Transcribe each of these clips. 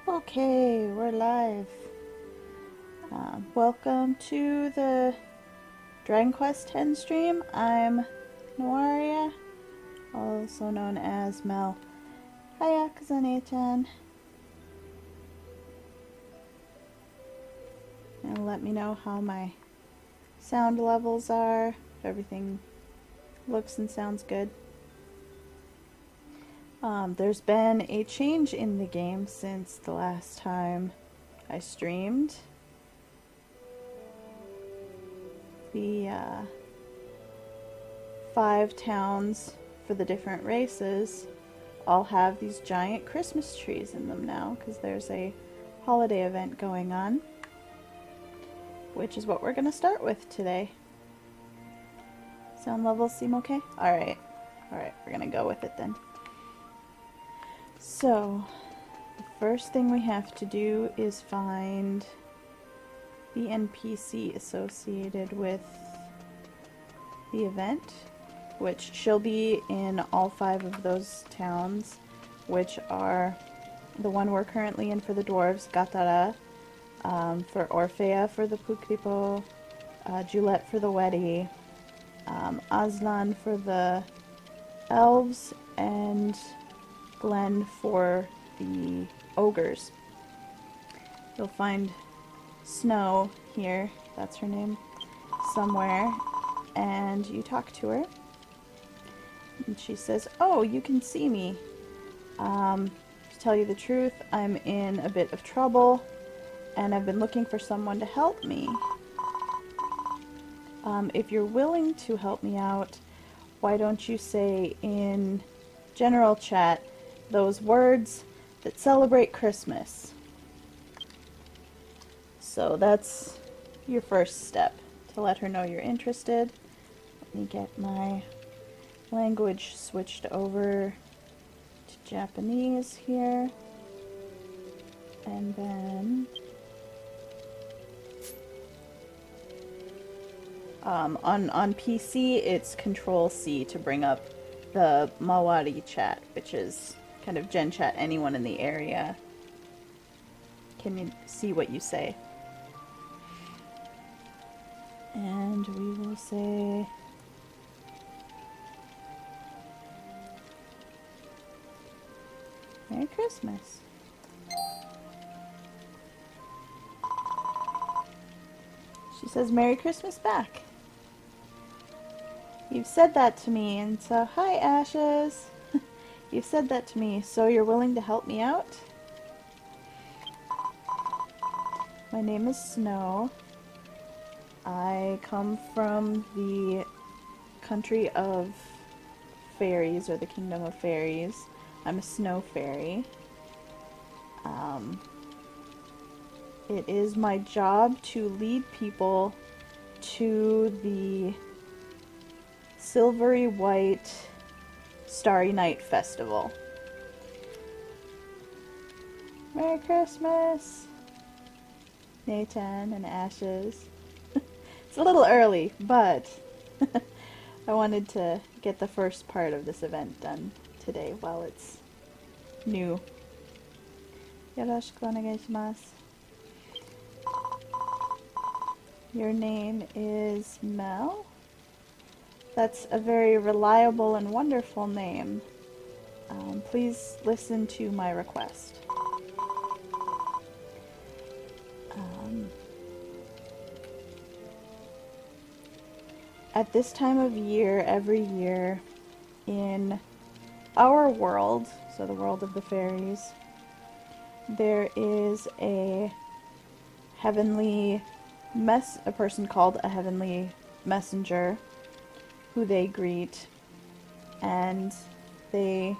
Okay, we're live. Welcome to the Dragon Quest X stream. I'm Noaria, also known as Mel. Hiya, Kazane-chan. And let me know how my sound levels are, if everything looks and sounds good. There's been a change in the game since the last time I streamed. The 5 towns for the different races all have these giant Christmas trees in them now because there's a holiday event going on, which is what we're going to start with today. Sound levels seem okay? Alright, we're going to go with it then. So, the first thing we have to do is find the NPC associated with the event, which she'll be in all 5 of those towns, which are the one we're currently in for the dwarves, Gatara, for Orphea for the Pukripo, Juliet for the Wedi, Aslan for the elves, and Glenn for the ogres. You'll find Snow here, that's her name, somewhere, and you talk to her. And she says, "Oh, you can see me. To tell you the truth, I'm in a bit of trouble, and I've been looking for someone to help me. If you're willing to help me out, why don't you say in general chat those words that celebrate Christmas?" So that's your first step, to let her know you're interested. Let me get my language switched over to Japanese here. And then on PC it's Control C to bring up the Mawari chat, which is kind of gen chat, anyone in the area can see what you say. And we will say Merry Christmas. She says Merry Christmas back. You've said that to me, and so hi Ashes. You've said that to me, so you're willing to help me out? My name is Snow. I come from the country of fairies, or the kingdom of fairies. I'm a snow fairy. It is my job to lead people to the Silvery White Starry Night Festival. Merry Christmas, Nathan and Ashes. It's a little early, but I wanted to get the first part of this event done today while it's new. Yoroshiku onegaishimasu. Your name is Mel? That's a very reliable and wonderful name. Please listen to my request. At this time of year, every year, in our world, so the world of the fairies, there is a person called a heavenly messenger who they greet, and they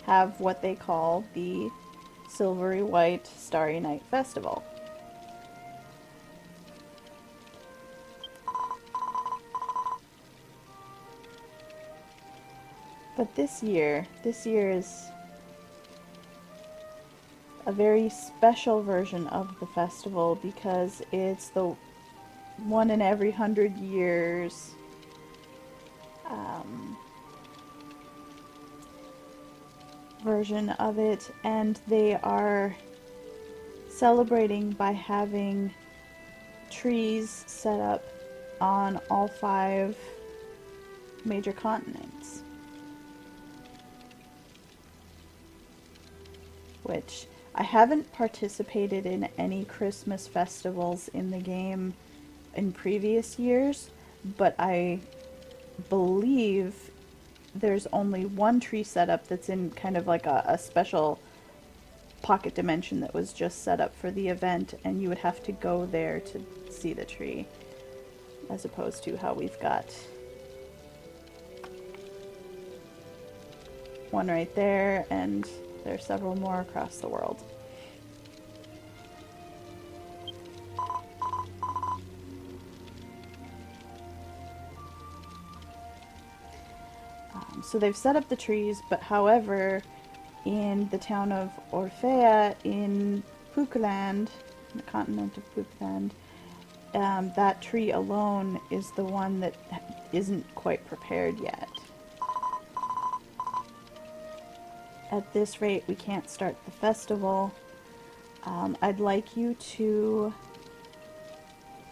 have what they call the Silvery White Starry Night Festival. But this year is a very special version of the festival because it's the one in every 100 years version of it, and they are celebrating by having trees set up on all 5 major continents. Which I haven't participated in any Christmas festivals in the game in previous years, but I believe there's only one tree setup that's in kind of like a special pocket dimension that was just set up for the event, and you would have to go there to see the tree, as opposed to how we've got one right there, and there are several more across the world. So they've set up the trees, but however, in the town of Orphea in Pukeland, the continent of Pukeland, that tree alone is the one that isn't quite prepared yet. At this rate, we can't start the festival. I'd like you to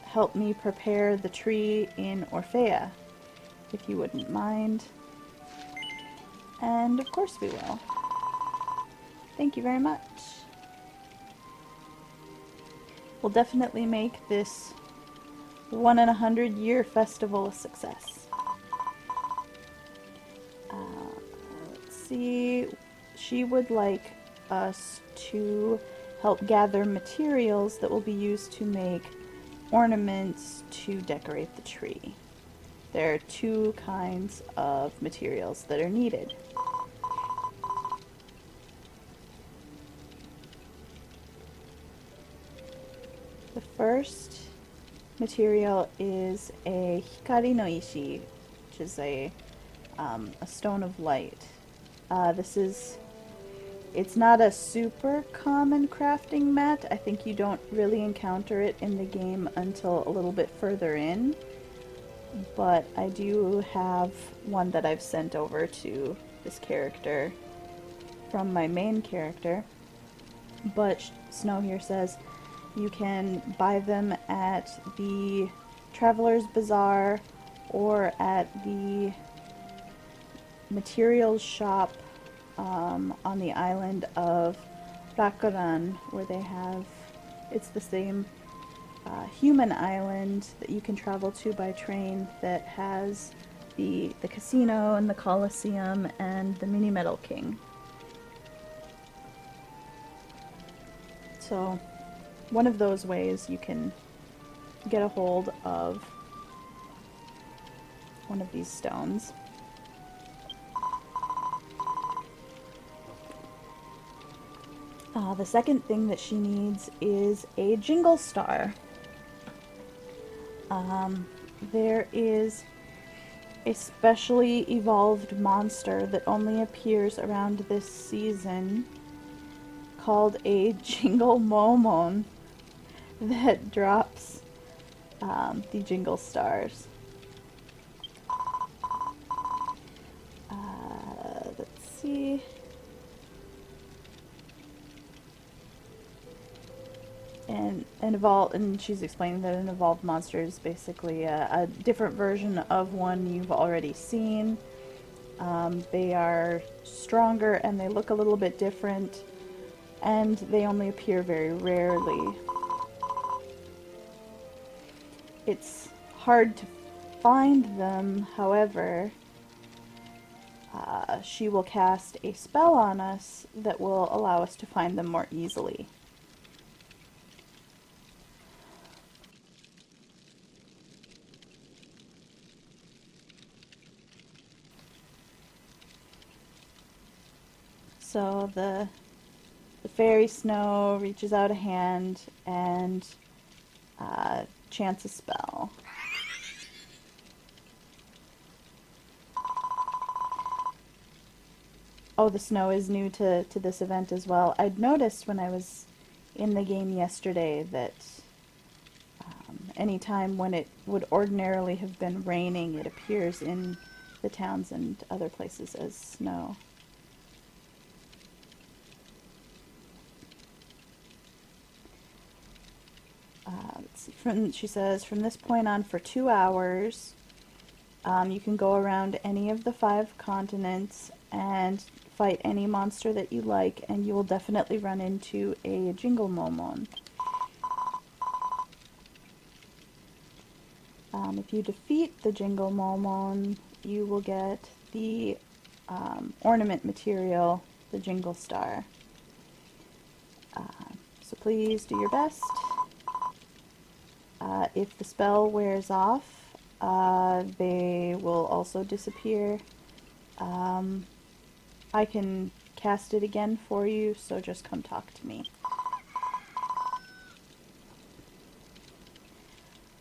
help me prepare the tree in Orphea, if you wouldn't mind. And of course we will. Thank you very much. We'll definitely make this 1 in 100 year festival a success. Let's see. She would like us to help gather materials that will be used to make ornaments to decorate the tree. There are 2 kinds of materials that are needed. The first material is a hikari no ishi, which is a stone of light. It's not a super common crafting mat. I think you don't really encounter it in the game until a little bit further in. But I do have one that I've sent over to this character from my main character. But Snow here says you can buy them at the Traveler's Bazaar or at the materials shop on the island of Rakuran, where they have, it's the same human island that you can travel to by train that has the casino and the Colosseum and the Mini Metal King. So one of those ways you can get a hold of one of these stones. The second thing that she needs is a jingle star. There is a specially evolved monster that only appears around this season called a Jingle Momon that drops the jingle stars. Let's see. And she's explaining that an evolved monster is basically a different version of one you've already seen. They are stronger and they look a little bit different, and they only appear very rarely. It's hard to find them, however, she will cast a spell on us that will allow us to find them more easily. So the fairy Snow reaches out a hand and chants a spell. Oh, the Snow is new to this event as well. I'd noticed when I was in the game yesterday that any time when it would ordinarily have been raining, it appears in the towns and other places as snow. she says, from this point on for 2 hours, you can go around any of the 5 continents and fight any monster that you like, and you will definitely run into a Jingle Momon. If you defeat the Jingle Momon, you will get the ornament material, the Jingle Star. So please do your best. If the spell wears off, they will also disappear. I can cast it again for you, so just come talk to me.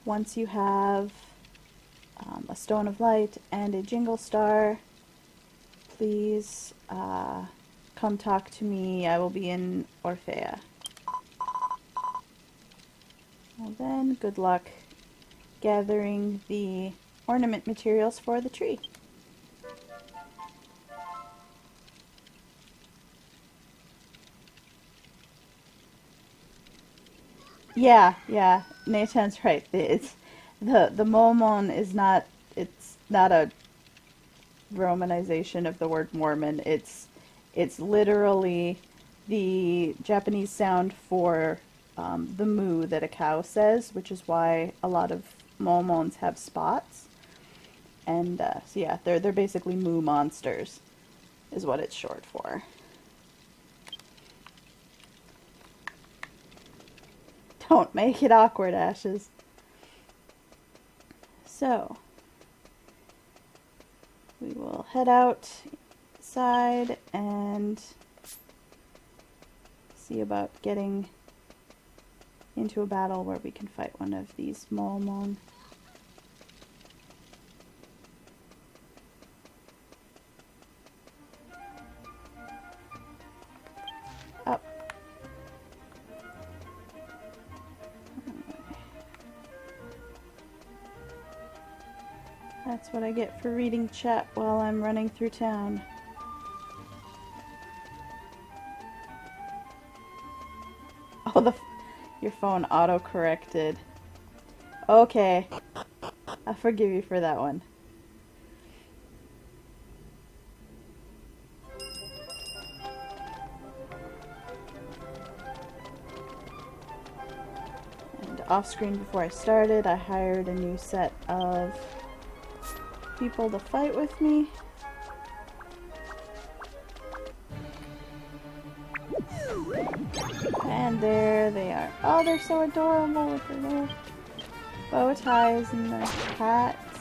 Once you have a Stone of Light and a Jingle Star, please come talk to me. I will be in Orphea. Well then, good luck gathering the ornament materials for the tree. Yeah, Nathan's right. It's the Momon is not, it's not a romanization of the word Mormon. It's literally the Japanese sound for the moo that a cow says, which is why a lot of Momons have spots. And so yeah, they're basically moo monsters, is what it's short for. Don't make it awkward, Ashes. So, we will head outside and see about getting into a battle where we can fight one of these Momon. Up. That's what I get for reading chat while I'm running through town. Oh, your phone auto-corrected. Okay. I'll forgive you for that one. And off-screen before I started, I hired a new set of people to fight with me. And there they are. Oh, they're so adorable with their little bow ties and their hats.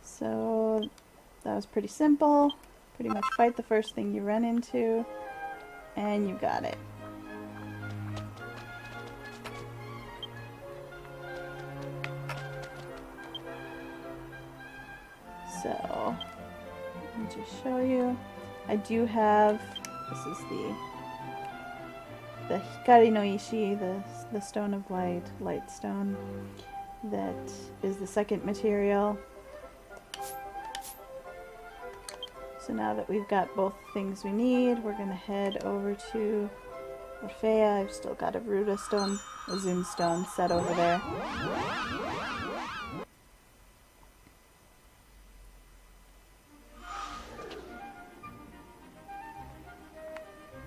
So that was pretty simple. Pretty much fight the first thing you run into, and you got it. So, let me just show you. I do have, this is the Hikari no Ishi, the Stone of Light, Light Stone. That is the second material. So now that we've got both things we need, we're gonna head over to Orphea. I've still got a Ruda Stone, a Zoom Stone set over there.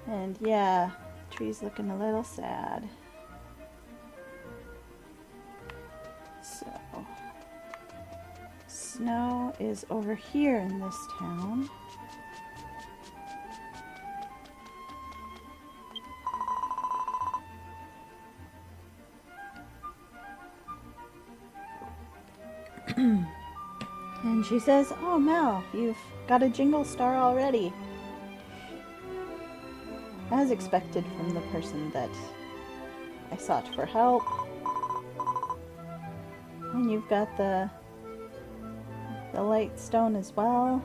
And yeah, the tree's looking a little sad. So, snow is over here in this town. And she says, "Oh, Mel, you've got a Jingle Star already." As expected from the person that I sought for help. And you've got the Light Stone as well.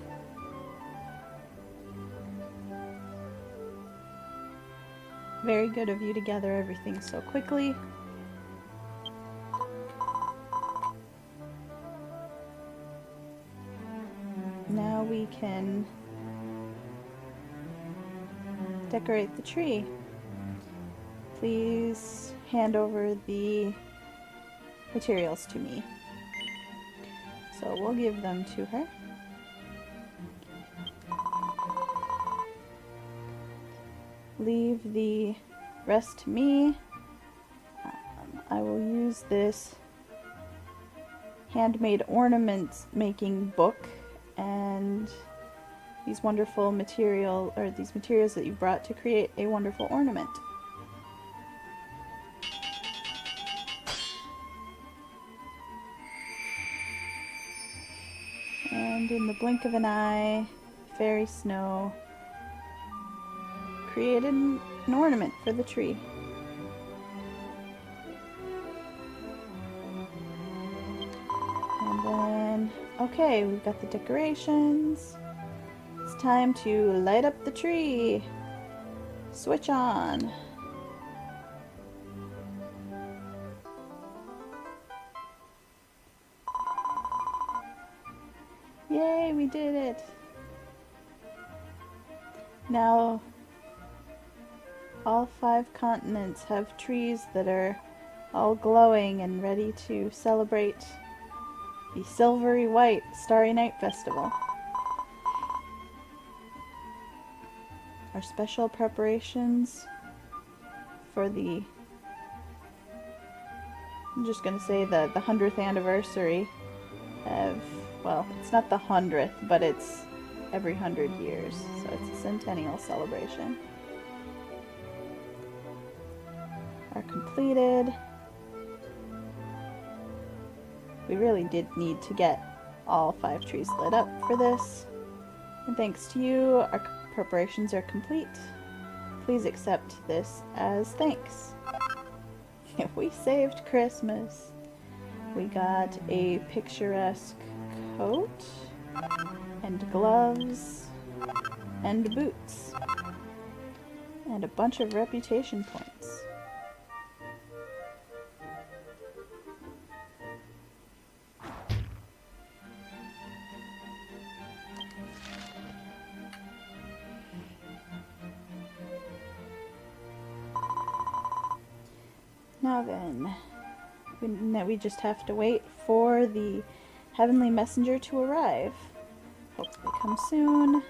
Very good of you to gather everything so quickly. Now we can decorate the tree. Please hand over the materials to me. So we'll give them to her. Leave the rest to me. I will use this handmade ornament making book and these wonderful materials that you've brought to create a wonderful ornament. And in the blink of an eye, fairy snow created an ornament for the tree. And then, okay, we've got the decorations. It's time to light up the tree. Switch on. Yay, we did it. Now, all 5 continents have trees that are all glowing and ready to celebrate the Silvery White Starry Night Festival. Our special preparations for the, I'm just going to say the 100th anniversary of, well, it's not the 100th, but it's every 100 years, so it's a centennial celebration. Are completed. We really did need to get all 5 trees lit up for this. And thanks to you, our preparations are complete. Please accept this as thanks. We saved Christmas. We got a picturesque coat, and gloves, and boots, and a bunch of reputation points. Now then, we just have to wait for the heavenly messenger to arrive. Hope they come soon.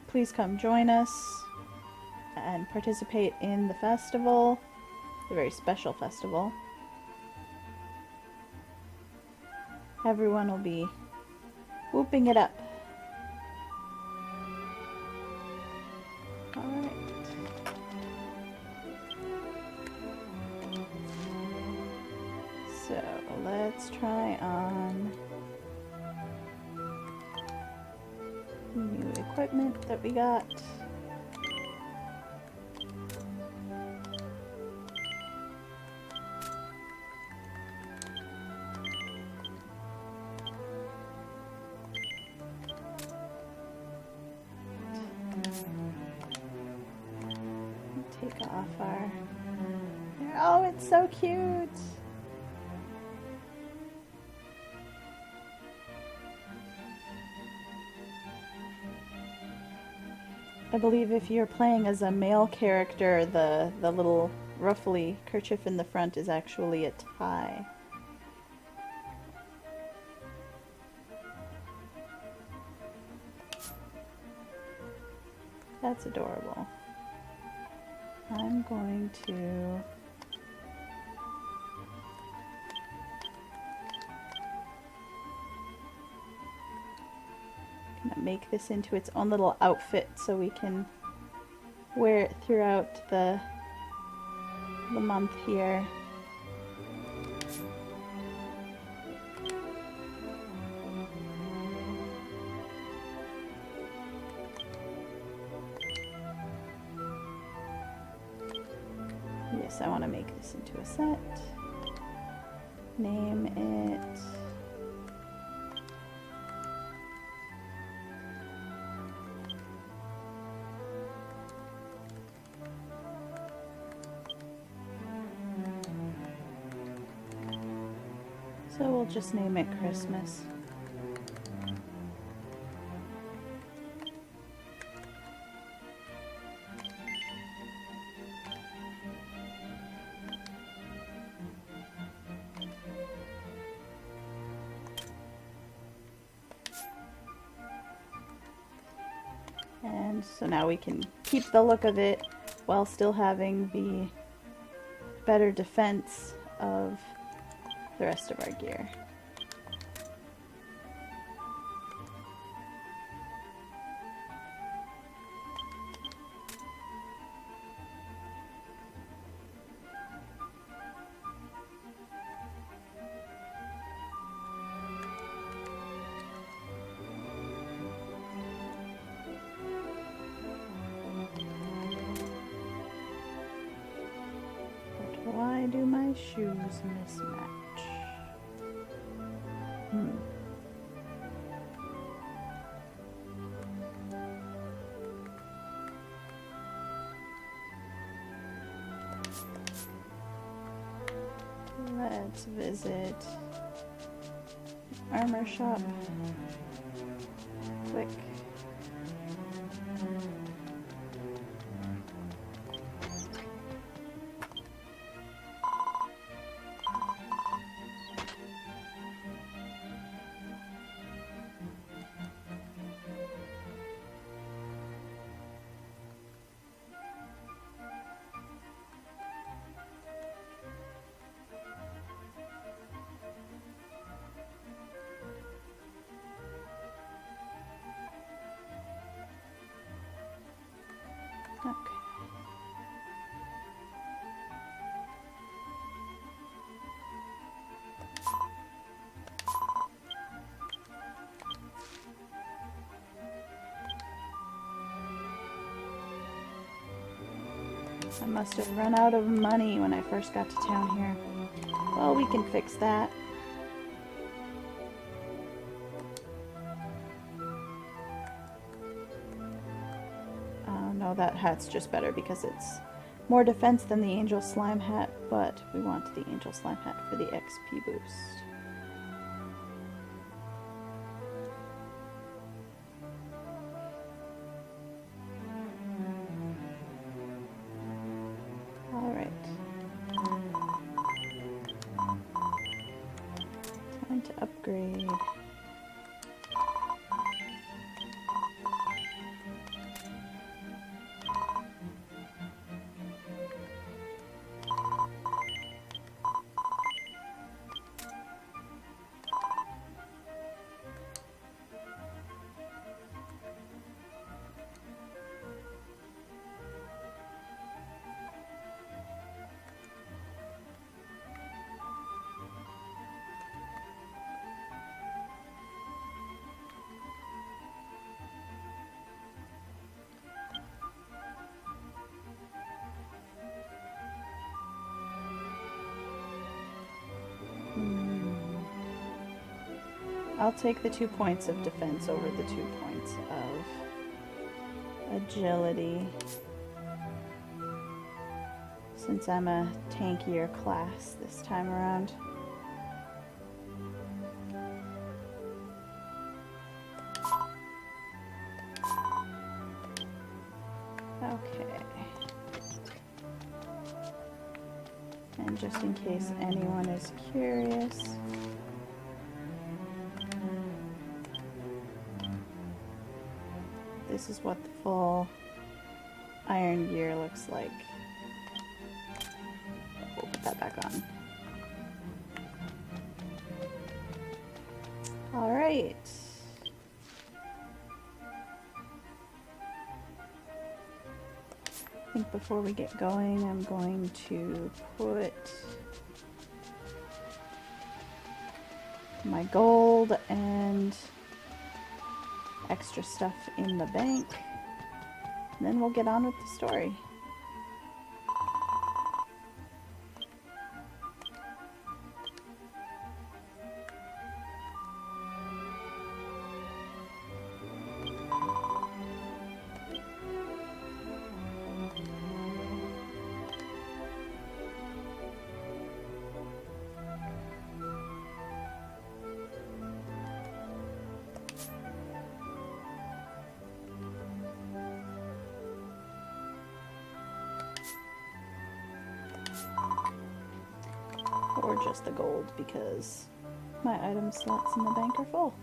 Please come join us and participate in the festival, the very special festival. Everyone will be whooping it up. Alright. So let's try on new equipment that we got. Take off our... Oh, it's so cute! I believe if you're playing as a male character, the little ruffly kerchief in the front is actually a tie. That's adorable. I'm going to... make this into its own little outfit so we can wear it throughout the month here. Yes, I want to make this into a set. Name it... So we'll just name it Christmas. And so now we can keep the look of it while still having the better defense of the rest of our gear. Why do my shoes mismatch? Let's visit armor shop quick. Okay. I must have run out of money when I first got to town here. Well, we can fix that. No, that hat's just better because it's more defense than the Angel Slime hat, but we want the Angel Slime hat for the XP boost. Alright. Time to upgrade. I'll take the 2 points of defense over the 2 points of agility, since I'm a tankier class this time around. Okay. And just in case anyone is curious, this is what the full iron gear looks like. We'll put that back on. Alright. I think before we get going, I'm going to put my gold and extra stuff in the bank, and then we'll get on with the story. Or just the gold, because my item slots in the bank are full.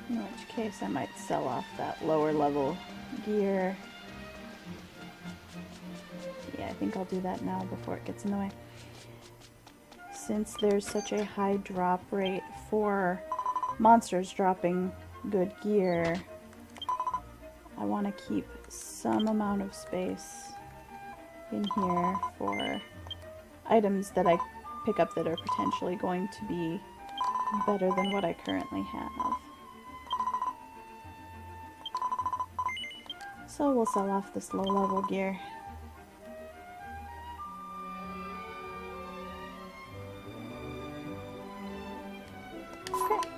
In which case I might sell off that lower level gear. Yeah, I think I'll do that now before it gets in the way. Since there's such a high drop rate for monsters dropping good gear, I want to keep some amount of space in here for items that I pick up that are potentially going to be better than what I currently have. So we'll sell off this low level gear. Okay.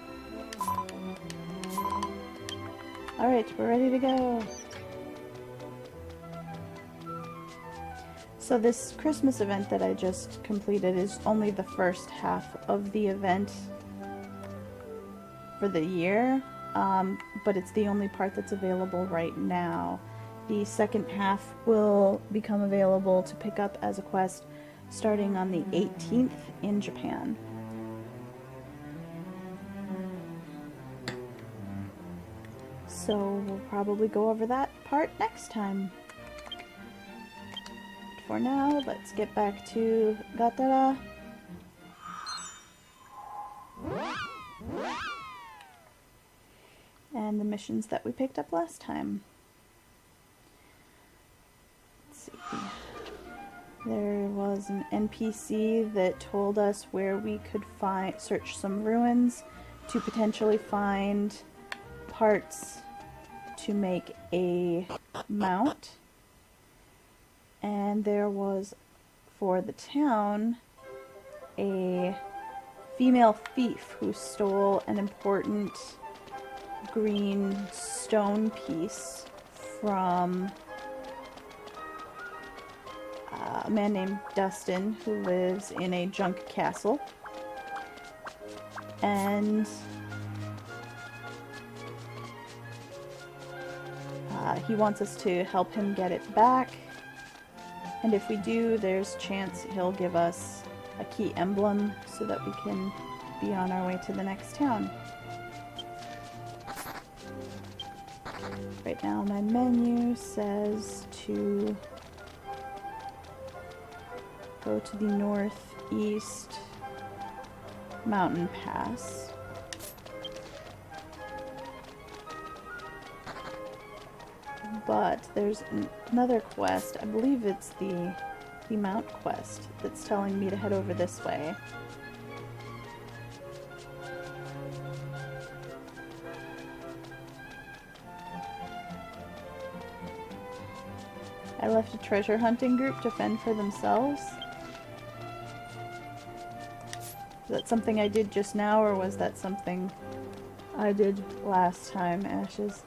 Alright, we're ready to go. So this Christmas event that I just completed is only the first half of the event for the year, but it's the only part that's available right now. The second half will become available to pick up as a quest starting on the 18th in Japan. So we'll probably go over that part next time. For now, let's get back to Gatara. And the missions that we picked up last time. Let's see. There was an NPC that told us where we could search some ruins to potentially find parts to make a mount. And there was, for the town, a female thief who stole an important green stone piece from a man named Dustin who lives in a junk castle. And he wants us to help him get it back. And if we do, there's a chance he'll give us a key emblem so that we can be on our way to the next town. Right now my menu says to go to the northeast mountain pass. But there's another quest, I believe it's the mount quest, that's telling me to head over this way. I left a treasure hunting group to fend for themselves. Is that something I did just now, or was that something I did last time, Ashes?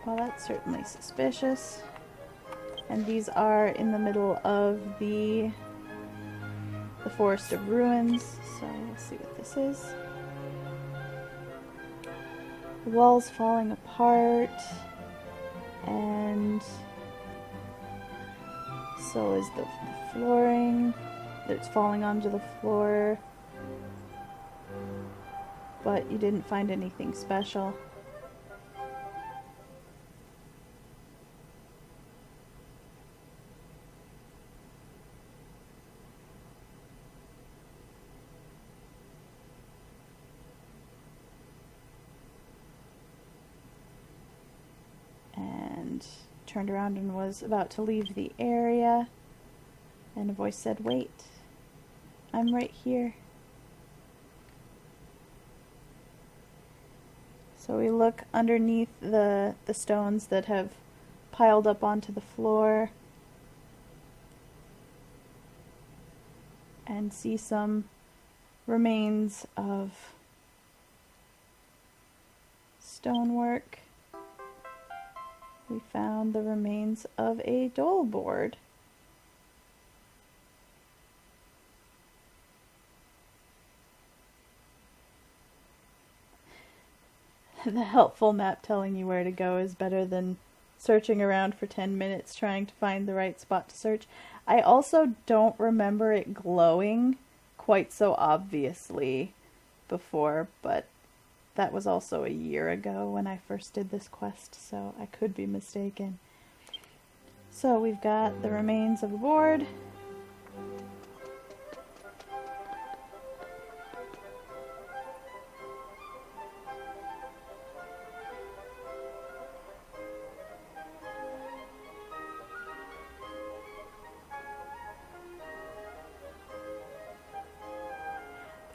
Well, that's certainly suspicious. And these are in the middle of the Forest of Ruins, so let's see what this is. The wall's falling apart, and so is the flooring. It's falling onto the floor, but you didn't find anything special. Turned around and was about to leave the area, and a voice said, "Wait, I'm right here." So we look underneath the stones that have piled up onto the floor and see some remains of stonework. We found the remains of a dole board. The helpful map telling you where to go is better than searching around for 10 minutes trying to find the right spot to search. I also don't remember it glowing quite so obviously before, but that was also a year ago when I first did this quest, so I could be mistaken. So we've got the remains of the board.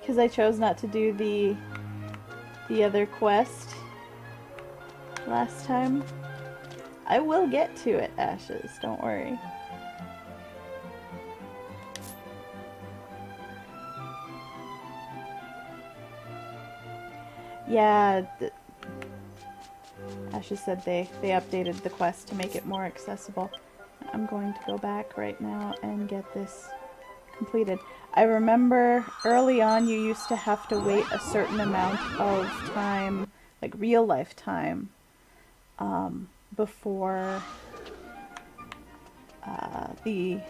Because I chose not to do the other quest last time. I will get to it, Ashes, don't worry. Yeah, Ashes said they updated the quest to make it more accessible. I'm going to go back right now and get this completed. I remember early on you used to have to wait a certain amount of time, like real life time, before the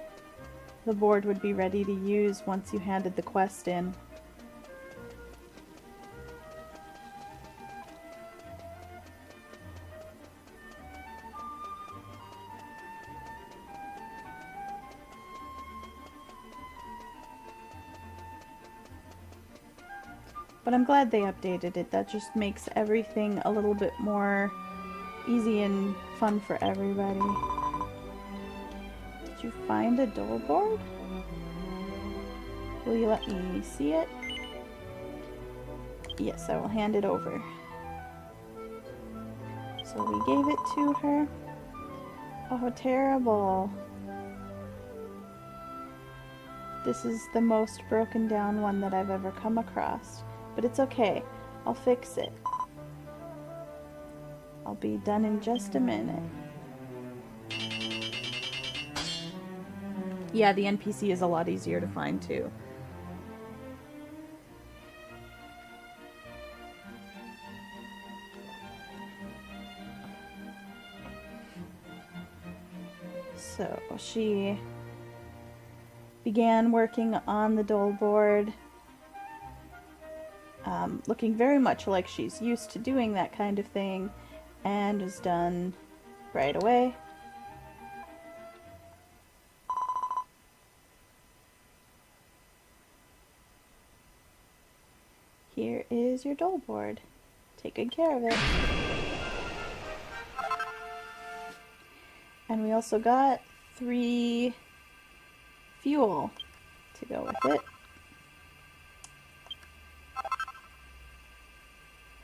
board would be ready to use once you handed the quest in. But I'm glad they updated it. That just makes everything a little bit more easy and fun for everybody. Did you find a dole board? Will you let me see it? Yes, I will hand it over. So we gave it to her. Oh, terrible. This is the most broken down one that I've ever come across. But it's okay. I'll fix it. I'll be done in just a minute. Yeah, the NPC is a lot easier to find too. So she began working on the dole board. Looking very much like she's used to doing that kind of thing, and was done right away. Here is your dole board. Take good care of it. And we also got 3 fuel to go with it.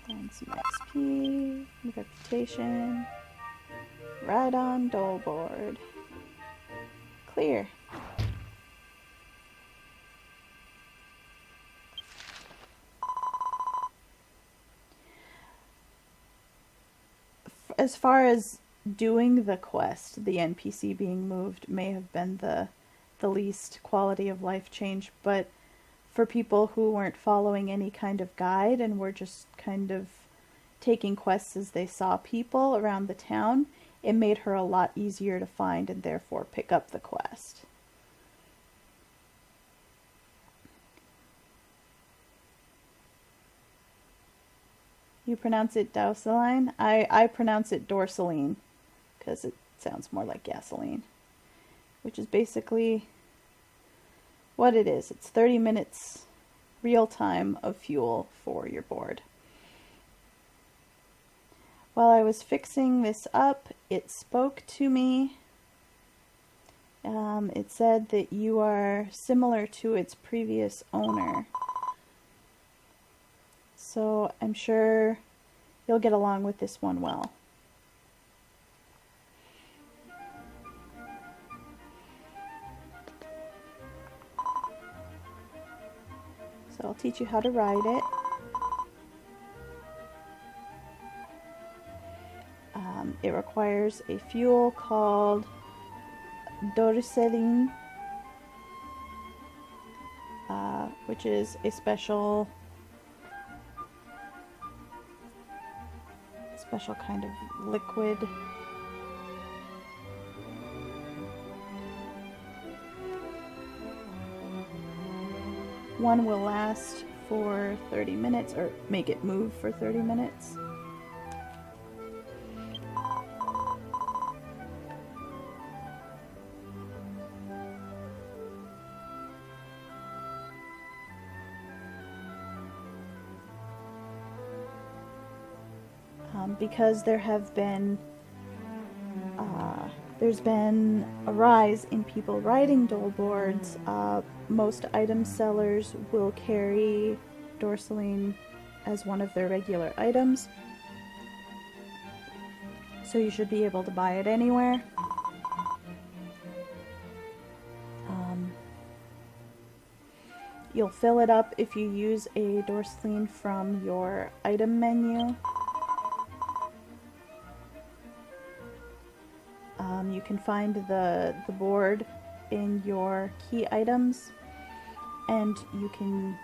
And some XP, reputation, right on dole board. Clear. As far as doing the quest, the NPC being moved may have been the least quality of life change, but for people who weren't following any kind of guide and were just kind of taking quests as they saw people around the town, it made her a lot easier to find and therefore pick up the quest. You pronounce it Dausaline? I pronounce it Dorsaline because it sounds more like gasoline, which is basically what it is. It's 30 minutes real time of fuel for your board. While I was fixing this up, it spoke to me. It said that you are similar to its previous owner. So I'm sure you'll get along with this one well. So I'll teach you how to ride it. It requires a fuel called Dorsaline, which is a special kind of liquid One will last for 30 minutes, or make it move for 30 minutes. Because there's been a rise in people riding dole boards, most item sellers will carry Dorsaline as one of their regular items. So you should be able to buy it anywhere. You'll fill it up if you use a Dorsaline from your item menu. You can find the board in your key items, and you can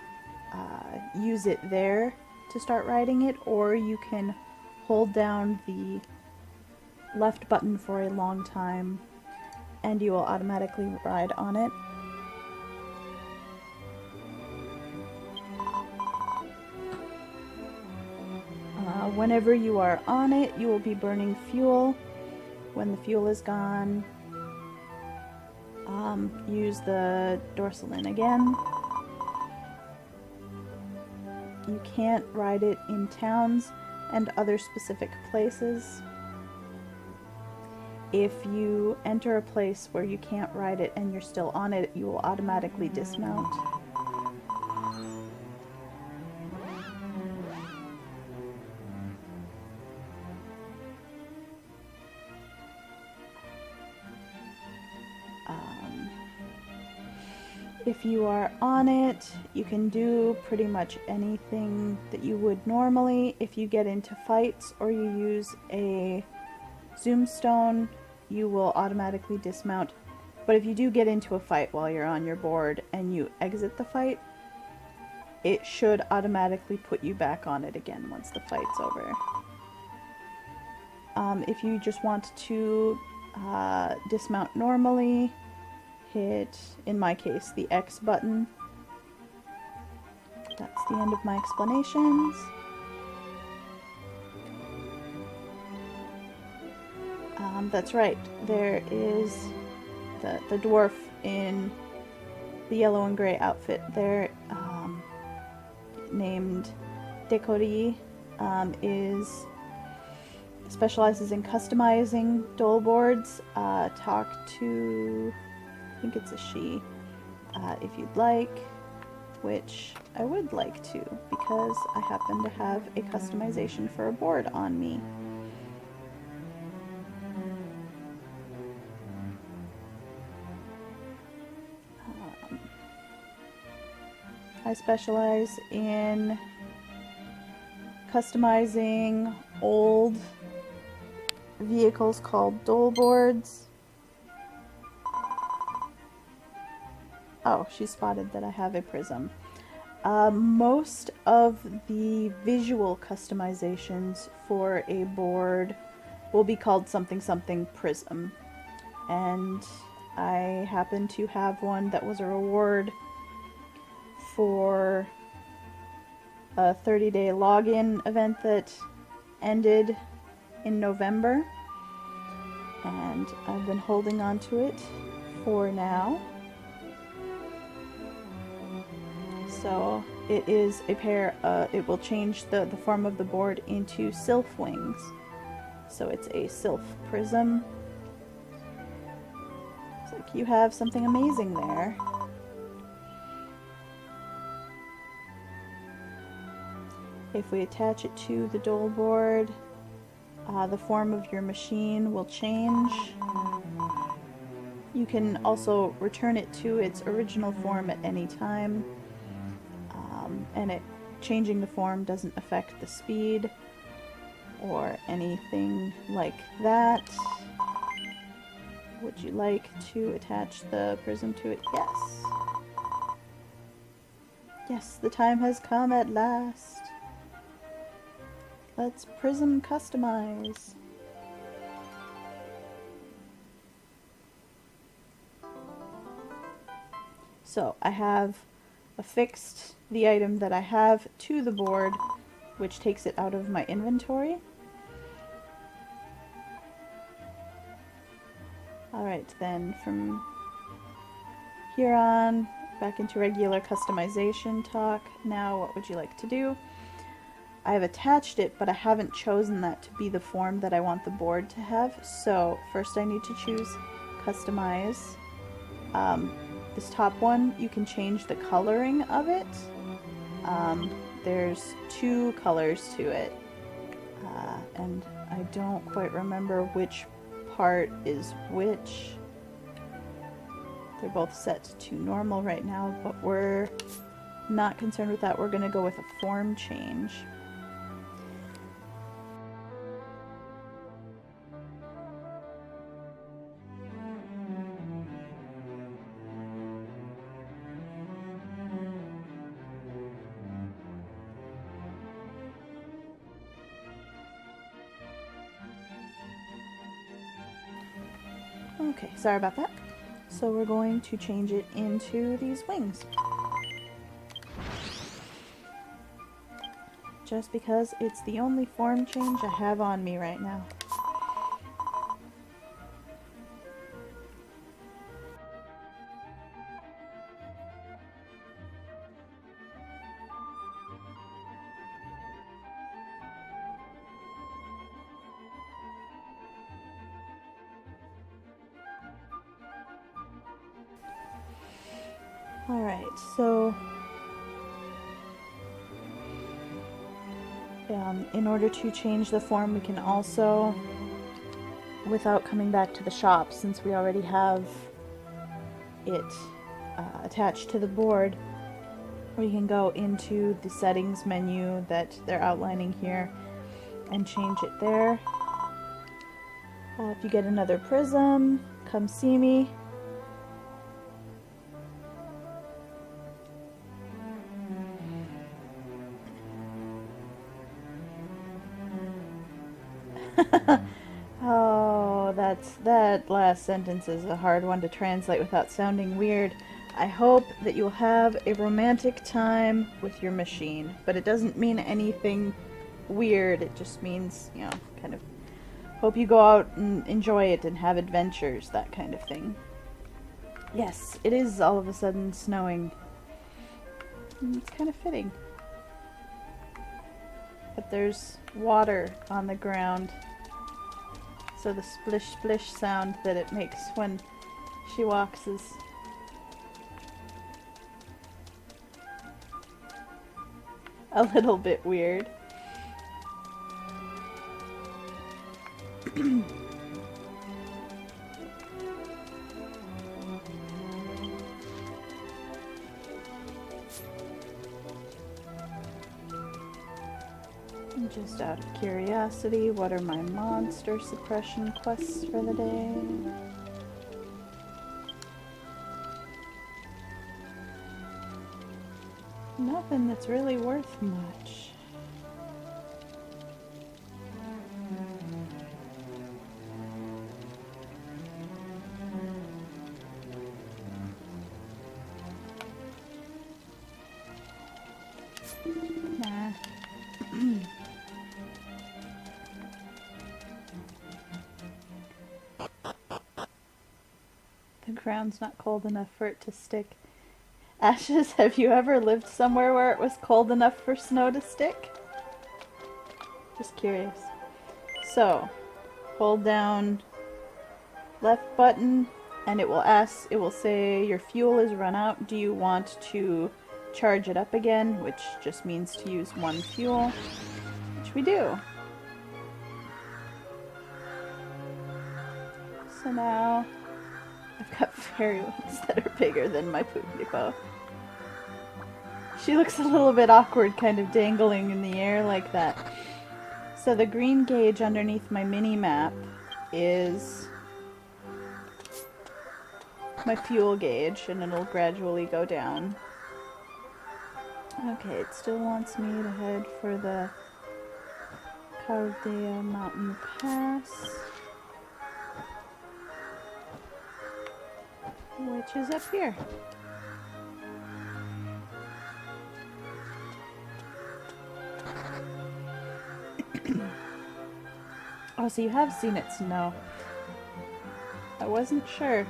use it there to start riding it, or you can hold down the left button for a long time and you will automatically ride on it. Whenever you are on it, you will be burning fuel. When the fuel is gone, use the Dorsaline again. You can't ride it in towns and other specific places. If you enter a place where you can't ride it and you're still on it, you will automatically dismount. If you are on it, you can do pretty much anything that you would normally. If you get into fights or you use a zoom stone, you will automatically dismount. But if you do get into a fight while you're on your board and you exit the fight, it should automatically put you back on it again once the fight's over. If you just want to dismount normally, hit, in my case, the X button. That's the end of my explanations. That's right, there is the dwarf in the yellow and gray outfit there, named Dekori, specializes in customizing dole boards. Talk to, I think it's a she, if you'd like, which I would like to, because I happen to have a customization for a board on me. I specialize in customizing old vehicles called dole boards. Oh, she spotted that I have a prism. Most of the visual customizations for a board will be called something something prism. And I happen to have one that was a reward for a 30-day login event that ended in November. And I've been holding on to it for now. So it is a pair, it will change the form of the board into sylph wings. So it's a sylph prism. It's like you have something amazing there. If we attach it to the dole board, the form of your machine will change. You can also return it to its original form at any time. And changing the form doesn't affect the speed or anything like that. Would you like to attach the prism to it? Yes. Yes, the time has come at last. Let's prism customize. So I have affixed the item that I have to the board, which takes it out of my inventory. Alright, then from here on, back into regular customization talk. Now, what would you like to do? I have attached it, but I haven't chosen that to be the form that I want the board to have. So first I need to choose customize. This top one, you can change the coloring of it. There's 2 colors to it, and I don't quite remember which part is which. They're both set to normal right now, but we're not concerned with that. We're going to go with a form change. Okay, sorry about that. So we're going to change it into these wings. Just because it's the only form change I have on me right now. Alright, so in order to change the form, we can also, without coming back to the shop, since we already have it attached to the board, we can go into the settings menu that they're outlining here and change it there. If you get another prism, come see me. Oh, that last sentence is a hard one to translate without sounding weird. I hope that you'll have a romantic time with your machine, but it doesn't mean anything weird. It just means, you know, kind of hope you go out and enjoy it and have adventures, that kind of thing. Yes, it is all of a sudden snowing. It's kind of fitting. But there's water on the ground, so the splish splish sound that it makes when she walks is a little bit weird. Just out of curiosity, what are my monster suppression quests for the day? Nothing that's really worth much. Nah. The ground's not cold enough for it to stick. Ashes, have you ever lived somewhere where it was cold enough for snow to stick? Just curious. So, hold down left button and it will say your fuel is run out. Do you want to charge it up again? Which just means to use 1 fuel, which we do. So now I've got fairy wings that are bigger than my Puknipo. She looks a little bit awkward, kind of dangling in the air like that. So the green gauge underneath my mini-map is my fuel gauge, and it'll gradually go down. Okay, it still wants me to head for the Caldea Mountain Pass, which is up here. Oh, so you have seen it snow. I wasn't sure.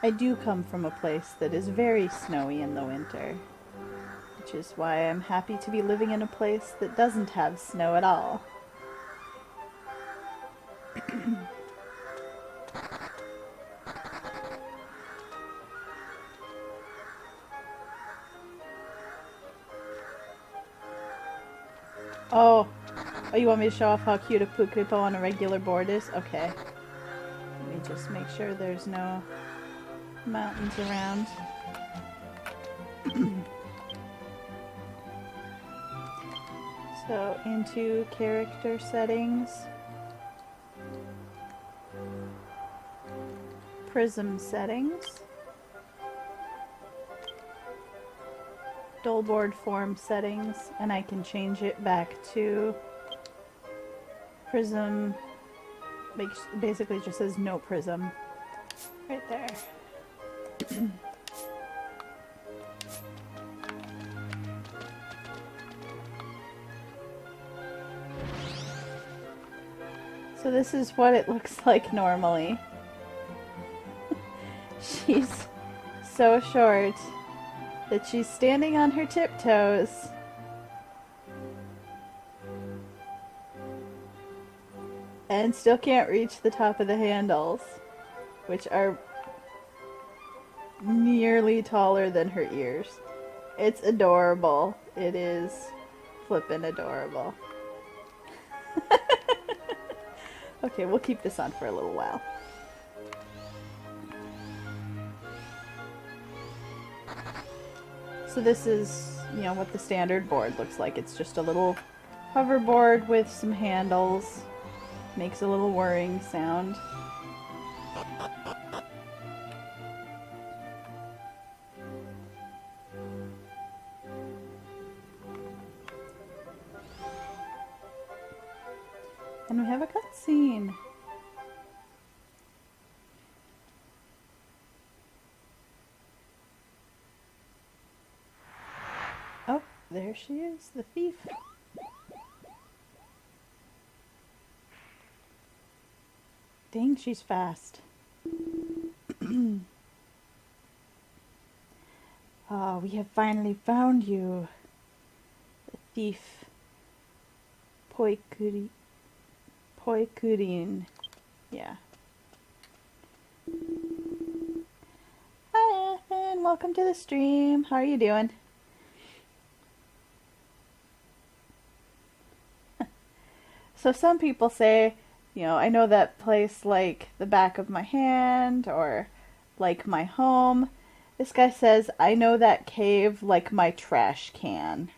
I do come from a place that is very snowy in the winter, which is why I'm happy to be living in a place that doesn't have snow at all. Oh, you want me to show off how cute a Pukripo on a regular board is? Okay. Let me just make sure there's no mountains around. So, into character settings. Prism settings. Dullboard form settings, and I can change it back to prism. Basically just says no prism right there. So this is what it looks like normally. She's so short that she's standing on her tiptoes. And still can't reach the top of the handles, which are nearly taller than her ears. It's adorable. It is flippin' adorable. Okay, we'll keep this on for a little while. So this is, you know, what the standard board looks like. It's just a little hoverboard with some handles. Makes a little whirring sound. And we have a cutscene. Oh, there she is, the thief. Dang, she's fast. Oh, we have finally found you. The thief. Poikurin. Yeah. Hi, Ethan. Welcome to the stream. How are you doing? So some people say, you know, I know that place like the back of my hand or like my home. This guy says, I know that cave like my trash can.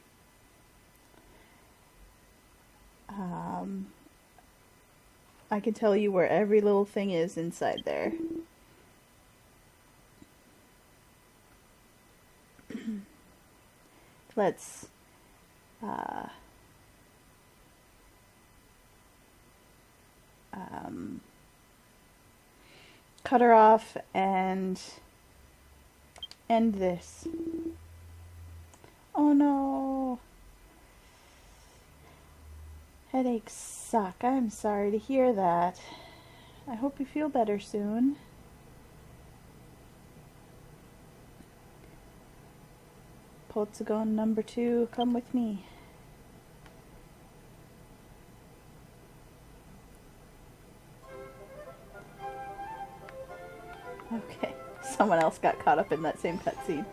I can tell you where every little thing is inside there. Let's cut her off and end this. Oh no. Headaches suck. I'm sorry to hear that. I hope you feel better soon. Poltzagon number 2, come with me. Okay, someone else got caught up in that same cutscene.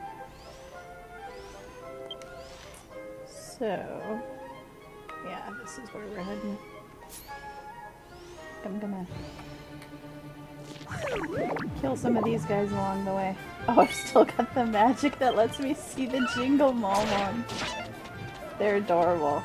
So, yeah, this is where we're heading. I'm gonna kill some of these guys along the way. Oh, I've still got the magic that lets me see the Jingle Momon. They're adorable.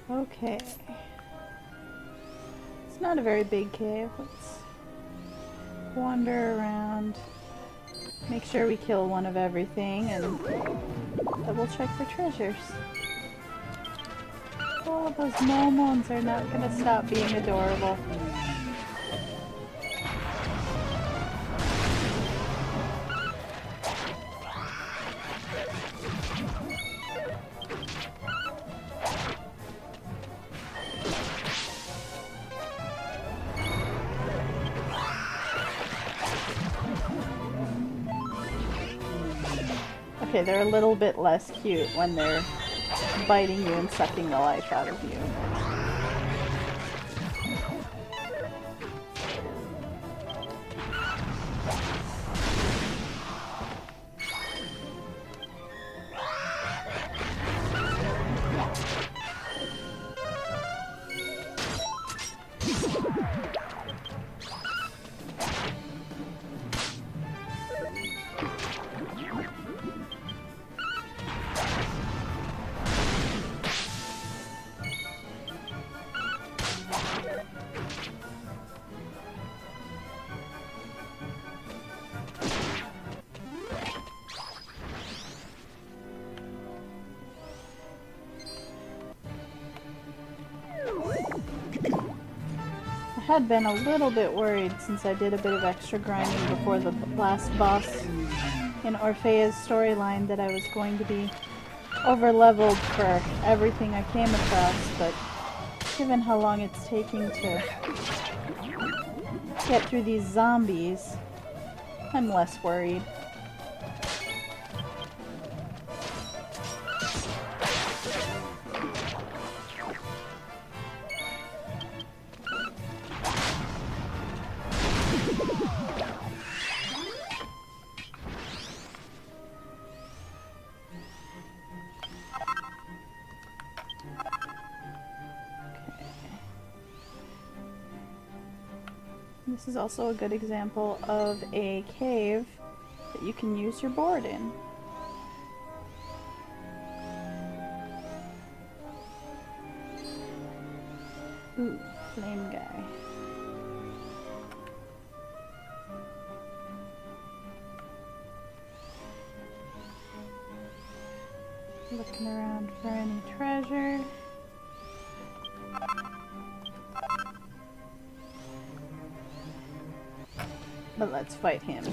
Okay. It's not a very big cave. Let's wander around. Make sure we kill one of everything and double check for treasures. Oh, those momons are not gonna stop being adorable. Okay, they're a little bit less cute when they're biting you and sucking the life out of you. I had been a little bit worried since I did a bit of extra grinding before the last boss in Orphea's storyline that I was going to be over-leveled for everything I came across, but given how long it's taking to get through these zombies, I'm less worried. This is also a good example of a cave that you can use your board in. Ooh, flame guy. Looking around for any treasure. But let's fight him.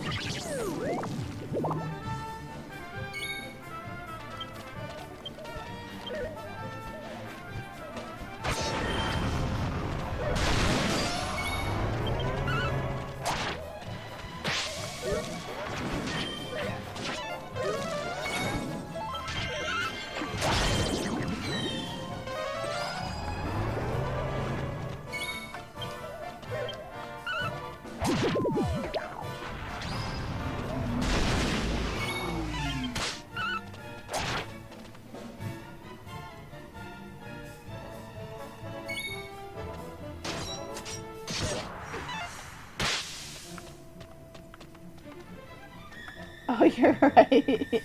Oh, you're right.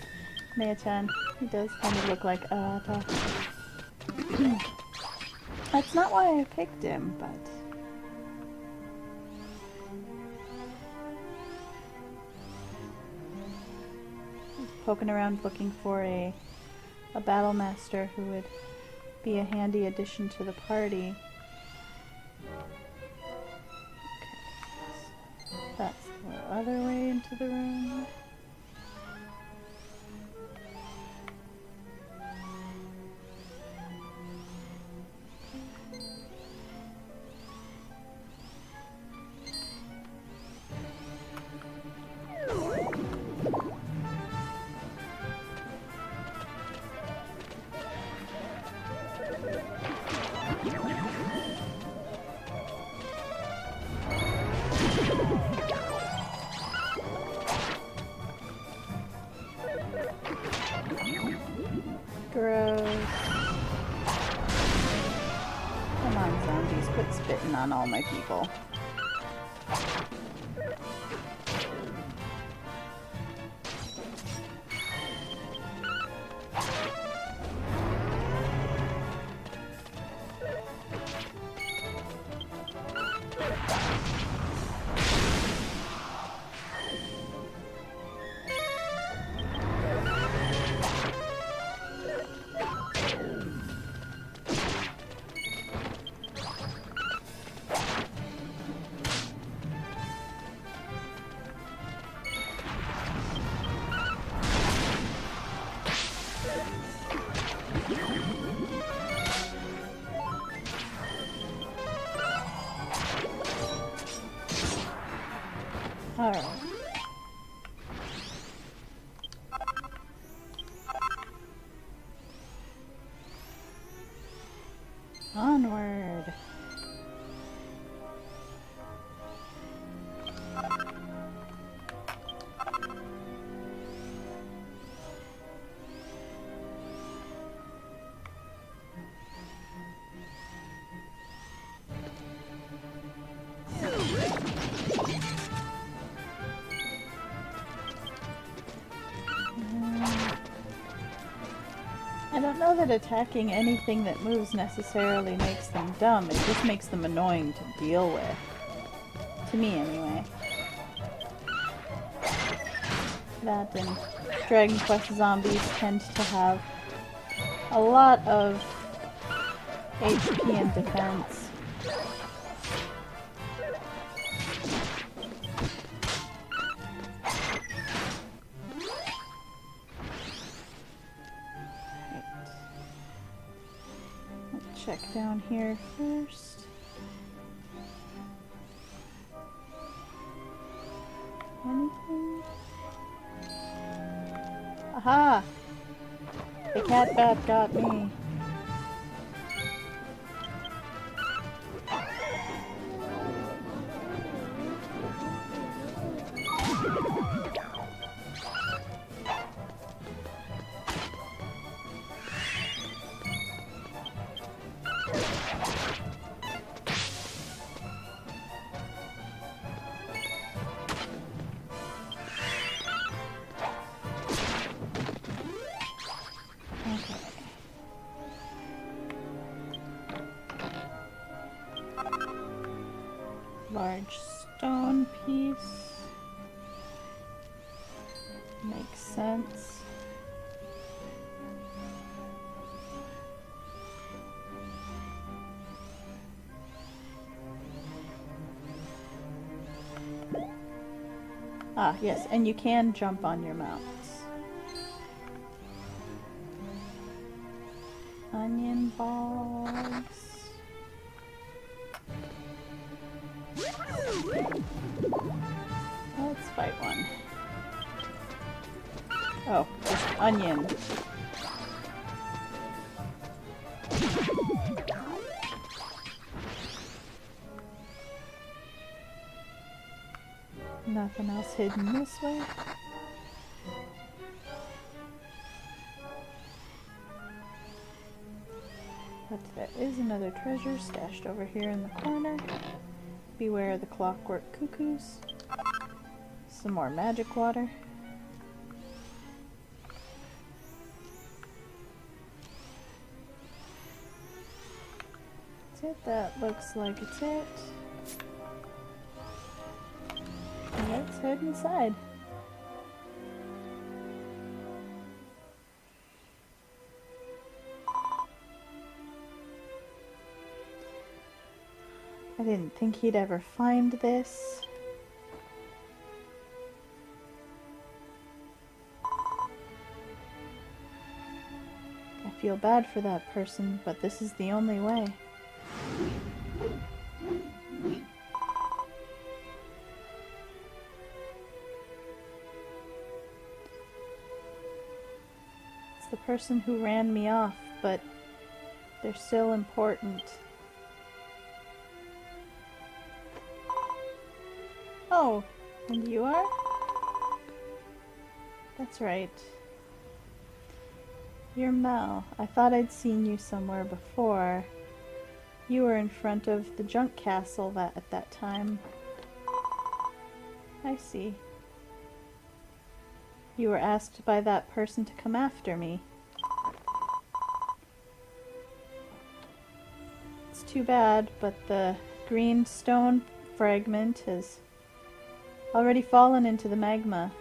Maya-chan. He does kind of look like Arata. That's not why I picked him, but... poking around looking for a battle master who would be a handy addition to the party. Okay, so that's the other way into the room. Gross. Come on, zombies, quit spitting on all my people. Onward. I don't know that attacking anything that moves necessarily makes them dumb. It just makes them annoying to deal with. To me, anyway. That and Dragon Quest zombies tend to have a lot of HP and defense. Check down here first. Anything? Aha! The cat bat got me. Large stone piece. Makes sense. Ah, yes, and you can jump on your mounts. Onion balls. Let's fight one. Oh, just onion. Nothing else hidden this way. But there is another treasure stashed over here in the corner. Beware of the clockwork cuckoos. Some more magic water. That's it. That looks like it's it. Let's head inside. I didn't think he'd ever find this. I feel bad for that person, but this is the only way. It's the person who ran me off, but they're still important. Oh, and you are? That's right. You're Mel. I thought I'd seen you somewhere before. You were in front of the junk castle at that time. I see. You were asked by that person to come after me. It's too bad, but the green stone fragment has already fallen into the magma.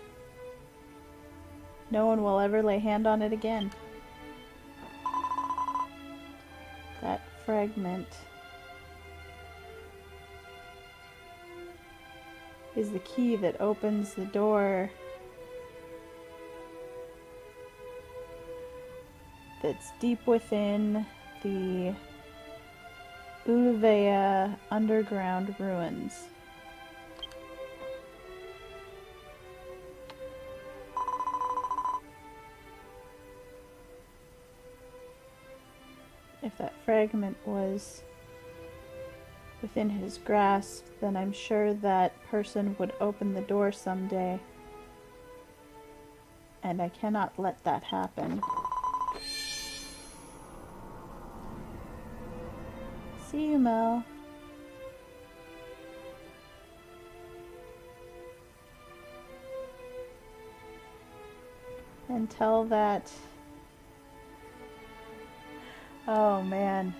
No one will ever lay hand on it again. That fragment is the key that opens the door that's deep within the Uluvea underground ruins. if that fragment was within his grasp, then I'm sure that person would open the door someday. And I cannot let that happen. See you, Mel. And tell that... Oh man,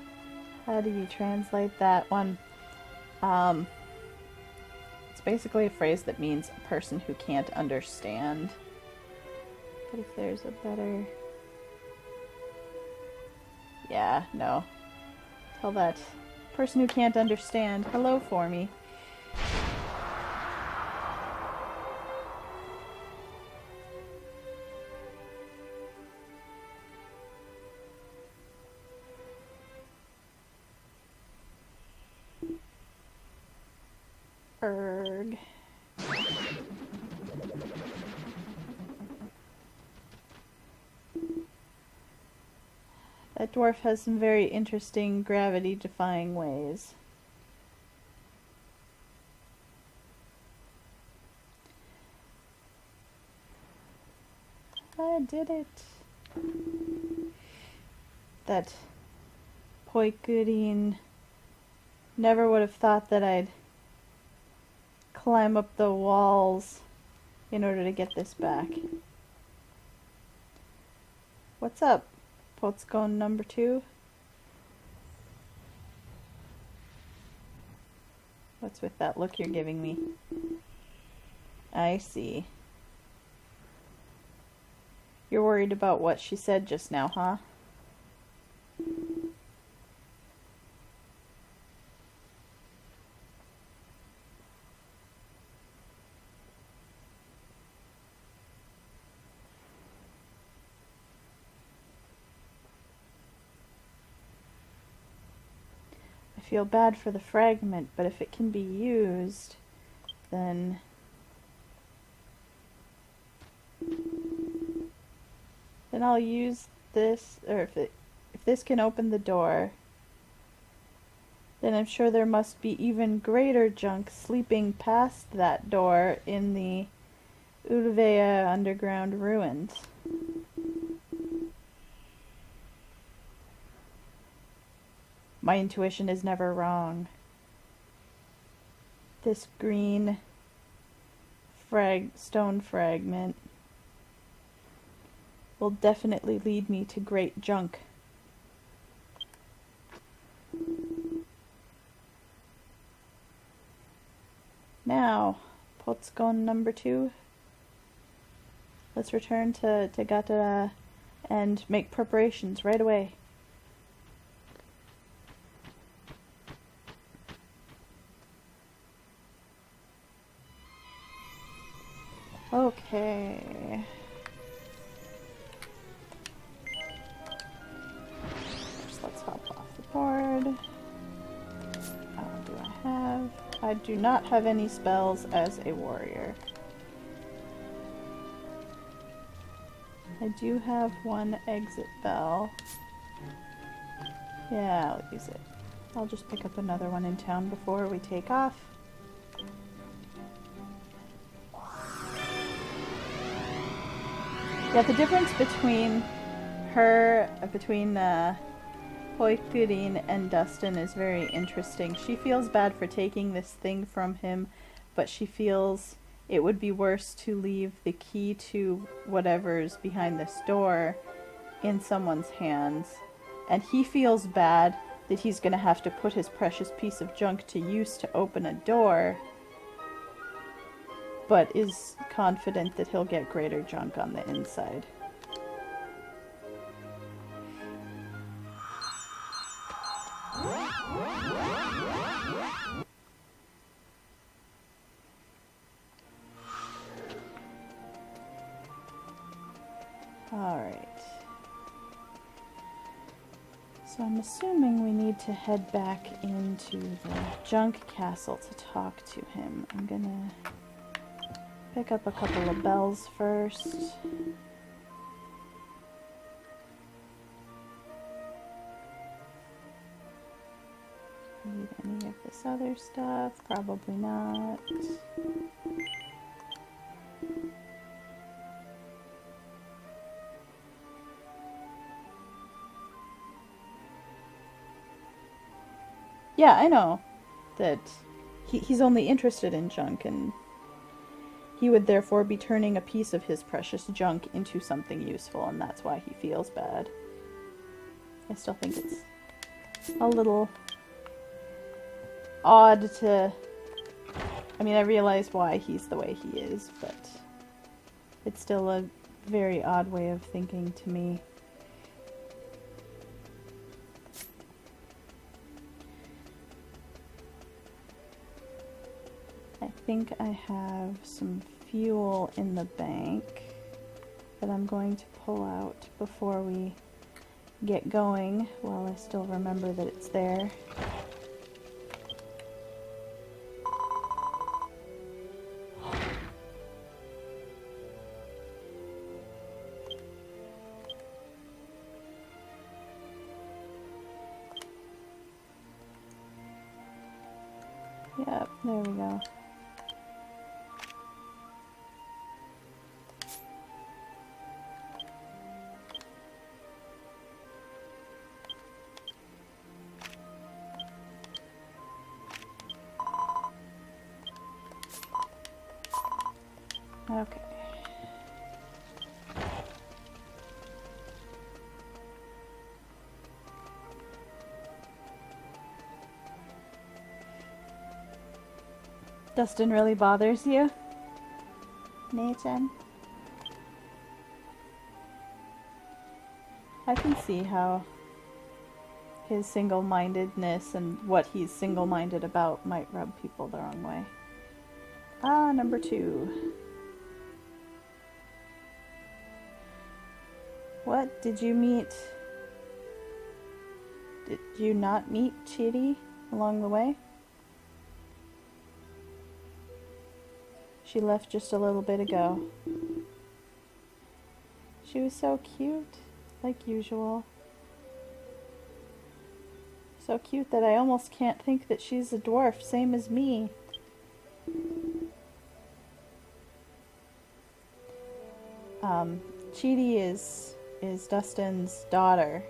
how do you translate that one? It's basically a phrase that means a person who can't understand. But if there's a better... Yeah, no. Tell that person who can't understand hello for me. Erg. That dwarf has some very interesting gravity-defying ways. I did it. That Poikudin never would have thought that I'd climb up the walls in order to get this back. What's up, Potskone number 2? What's with that look you're giving me? I see. You're worried about what she said just now, huh? I feel bad for the fragment, but if it can be used, then... Then I'll use this, or if this can open the door, then I'm sure there must be even greater junk sleeping past that door in the Ulveya underground ruins. My intuition is never wrong. This green stone fragment will definitely lead me to great junk. Now, Potskone number 2. Let's return to Gatara and make preparations right away. Okay. First, let's hop off the board. Do I have? I do not have any spells as a warrior. I do have one exit bell. Yeah, I'll use it. I'll just pick up another one in town before we take off. Yeah, the difference between Poikudin and Dustin is very interesting. She feels bad for taking this thing from him, but she feels it would be worse to leave the key to whatever's behind this door in someone's hands. And he feels bad that he's going to have to put his precious piece of junk to use to open a door, but is confident that he'll get greater junk on the inside. Alright. So I'm assuming we need to head back into the junk castle to talk to him. I'm gonna pick up a couple of bells first. Need any of this other stuff? Probably not. Yeah, I know that he's only interested in junk, and he would therefore be turning a piece of his precious junk into something useful, and that's why he feels bad. I still think it's a little odd to... I mean, I realize why he's the way he is, but it's still a very odd way of thinking to me. I think I have some fuel in the bank that I'm going to pull out before we get going, while I still remember that it's there. Yep, there we go. Okay. Dustin really bothers you, Nathan? I can see how his single-mindedness and what he's single-minded about might rub people the wrong way. Ah, number 2. What? Did you not meet Chidi along the way? She left just a little bit ago. She was so cute, like usual. So cute that I almost can't think that she's a dwarf, same as me. Chidi is Dustin's daughter.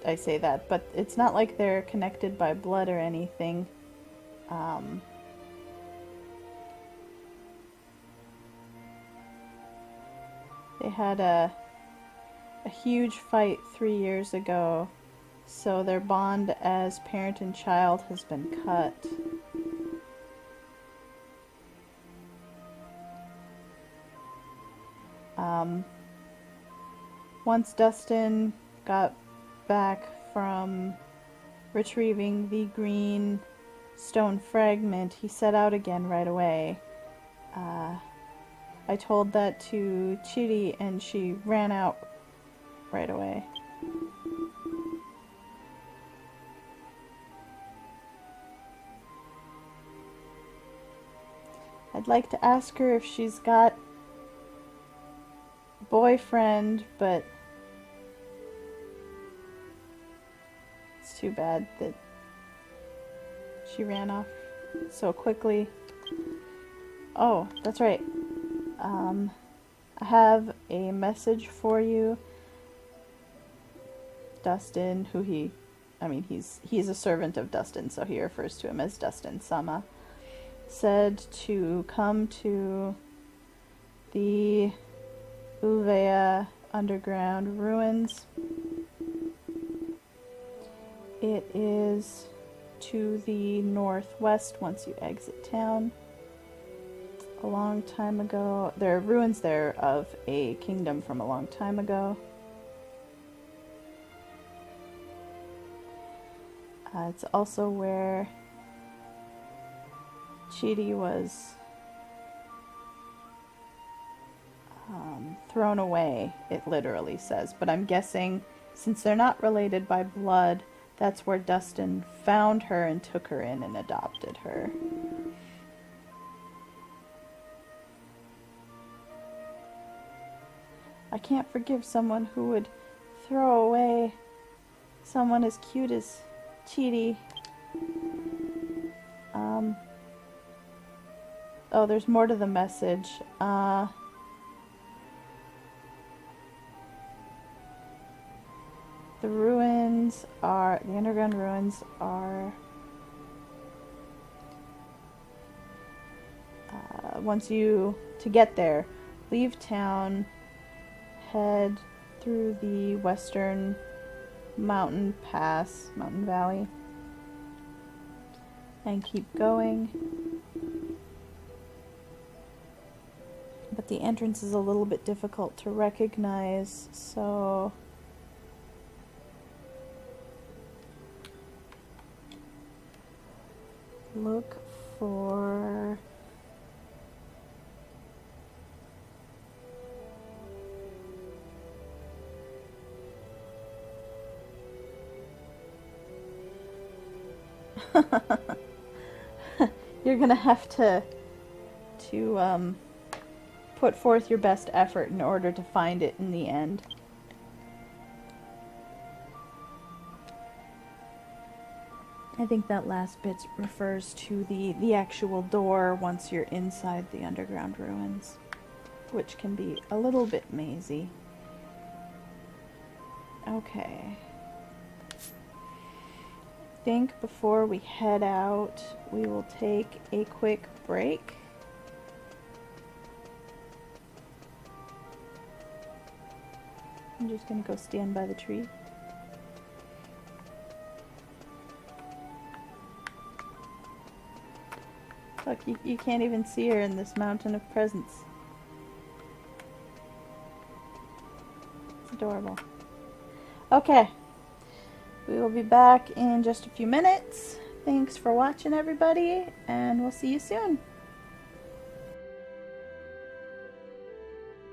I say that, but it's not like they're connected by blood or anything. They had a huge fight 3 years ago, so their bond as parent and child has been cut. Once Dustin got back from retrieving the green stone fragment, he set out again right away. I told that to Chidi and she ran out right away. I'd like to ask her if she's got a boyfriend, but it's too bad that she ran off so quickly. Oh, that's right. I have a message for you. Dustin, he's a servant of Dustin, so he refers to him as Dustin-sama, said to come to the Uvea underground ruins. It is to the northwest once you exit town. A long time ago, there are ruins there of a kingdom from a long time ago. It's also where Chidi was thrown away, it literally says. But I'm guessing, since they're not related by blood, that's where Dustin found her and took her in and adopted her. I can't forgive someone who would throw away someone as cute as Chidi. Oh, there's more to the message. The ruins are, the underground ruins are, to get there, leave town, head through the western mountain pass, mountain valley, and keep going. But the entrance is a little bit difficult to recognize, so look for you're gonna have to put forth your best effort in order to find it in the end. I think that last bit refers to the actual door once you're inside the underground ruins, which can be a little bit mazy. Okay. I think before we head out, we will take a quick break. I'm just gonna go stand by the tree. Look, you can't even see her in this mountain of presents. It's adorable. Okay. We will be back in just a few minutes. Thanks for watching, everybody, and we'll see you soon.